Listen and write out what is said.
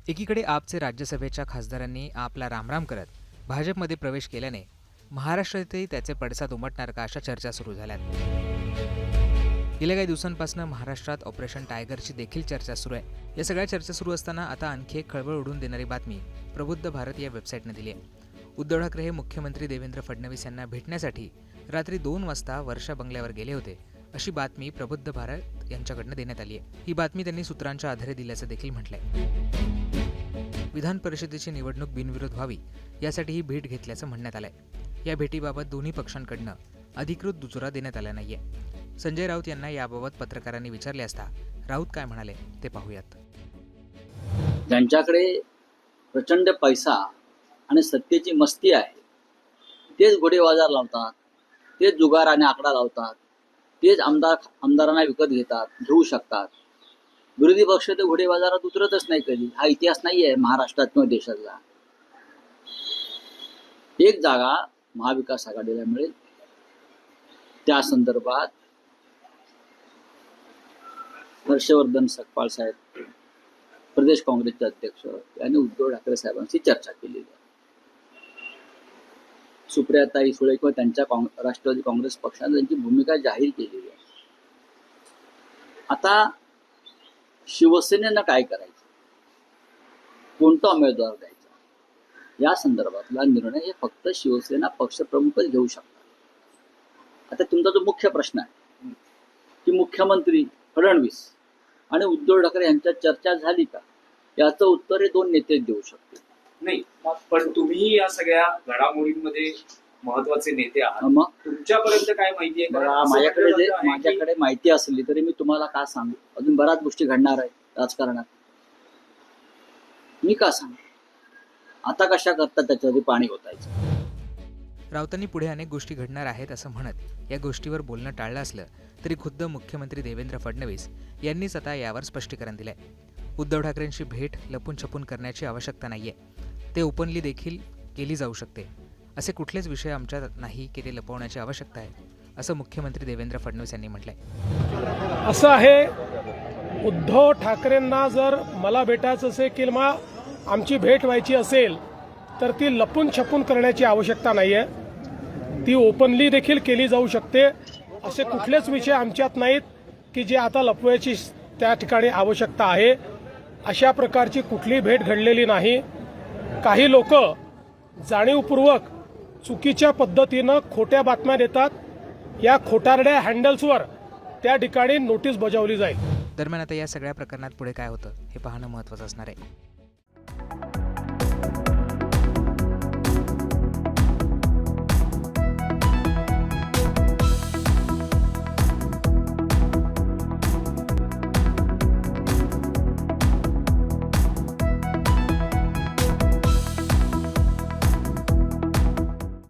एकीकडे आपचे राज्यसभेच्या खासदारांनी आपला रामराम करत भाजपमध्ये प्रवेश केल्याने महाराष्ट्रातही त्याचे पडसाद उमटणार का अशा चर्चा सुरू झाल्यात। गेल्या काही दिवसांपासून महाराष्ट्रात ऑपरेशन टायगरची देखील चर्चा सुरू आहे। या सगळ्या चर्चा सुरू असताना आता आणखी एक खळबळ उडून देणारी बातमी प्रबुद्ध भारत या वेबसाईटने दिली आहे। उद्धव ठाकरे हे मुख्यमंत्री देवेंद्र फडणवीस यांना भेटण्यासाठी रात्री 2 वाजता वर्षा बंगल्यावर गेले होते, अशी बातमी प्रबुद्ध भारत यांच्याकडनं देण्यात आली आहे। ही बातमी त्यांनी सूत्रांच्या आधारे दिल्याचं देखील म्हटलंय। विधान परिषदेची निवडणूक बिनविरोध व्हावी यासाठी ही भेट घेतल्याचं म्हणण्यात आलंय। या भेटीबाबत दोन्ही पक्षांकडनं अधिकृत दुजोरा देण्यात आला नाहीये। संजय राऊत यांना याबाबत पत्रकारांनी विचारले असता राऊत काय म्हणाले ते पाहूयात। ज्यांच्याकडे प्रचंड पैसा आणि सत्तेची मस्ती आहे तेच घोडे बाजार लावतात, तेच जुगार आणि आकडा लावतात, तेच आमदारांना विकत घेऊ शकतात। विरोधी पक्ष ते घोडे बाजारात उतरतच नाही कधी। हा इतिहास नाही आहे महाराष्ट्रात किंवा देशातला। एक जागा महाविकास आघाडीला मिळेल, त्या संदर्भात हर्षवर्धन सकपाळ साहेब प्रदेश काँग्रेसचे अध्यक्ष यांनी उद्धव ठाकरे साहेबांशी चर्चा केलेली आहे। सुप्रियाताई सुळे किंवा त्यांच्या राष्ट्रवादी काँग्रेस पक्षाने त्यांची भूमिका जाहीर केलेली आहे। आता शिवसेनेनं काय करायचं, कोणता उमेदवार द्यायचा या संदर्भातला निर्णय हे फक्त शिवसेना पक्षप्रमुखच घेऊ शकतात। आता तुमचा जो मुख्य प्रश्न आहे की मुख्यमंत्री फडणवीस आणि उद्धव ठाकरे यांच्यात चर्चा झाली का, याचं उत्तर हे दोन नेतेच देऊ शकतील। नाही, पण तुम्ही या सगळ्या घडामोडींमध्ये महत्वाचे नेते आहात, मग तुमच्यापर्यंत काय माहिती आहे? माझ्याकडे माहिती असली तरी मी तुम्हाला का सांगू? अजून बऱ्याच गोष्टी घडणार आहेत राजकारणात, मी का सांगू? आता कशा करता त्याच्यावरती पाणी ओतायचं। राऊतांनी पुढे अनेक गोष्टी घडणार आहेत असं म्हणत या गोष्टीवर बोलणं टाळलं असलं तरी खुद्द मुख्यमंत्री देवेंद्र फडणवीस यांनीच आता यावर स्पष्टीकरण दिलंय। उद्धव ठाकरेंची भेट लपून छपून करण्याची आवश्यकता नाहीये, ते ओपनली देखील केली जाऊ शकते। असे कुठलेच विषय आमच्यात नाही की ते लपवण्याची आवश्यकता आहे, असं मुख्यमंत्री देवेंद्र फडणवीस यांनी म्हटलंय। असं आहे, उद्धव ठाकरेंना जर मला भेटायचं असेल किंवा आमची भेट व्हायची असेल तर ती लपून छपून करण्याची आवश्यकता नाही आहे, ती ओपनली देखील केली जाऊ शकते। असे कुठलेच विषय आमच्यात नाहीत की जे आता लपवायची त्या ठिकाणी आवश्यकता आहे। अशा प्रकारची कुठली भेट घडलेली नाही। काही लोक जाणीवपूर्वक चुकीच्या पद्धतीनं खोट्या बातम्या देतात, या खोटारड्या हँडल्सवर त्या ठिकाणी नोटीस बजावली जाईल। दरम्यान आता या सगळ्या प्रकरणात पुढे काय होतं हे पाहणं महत्त्वाचं असणार आहे।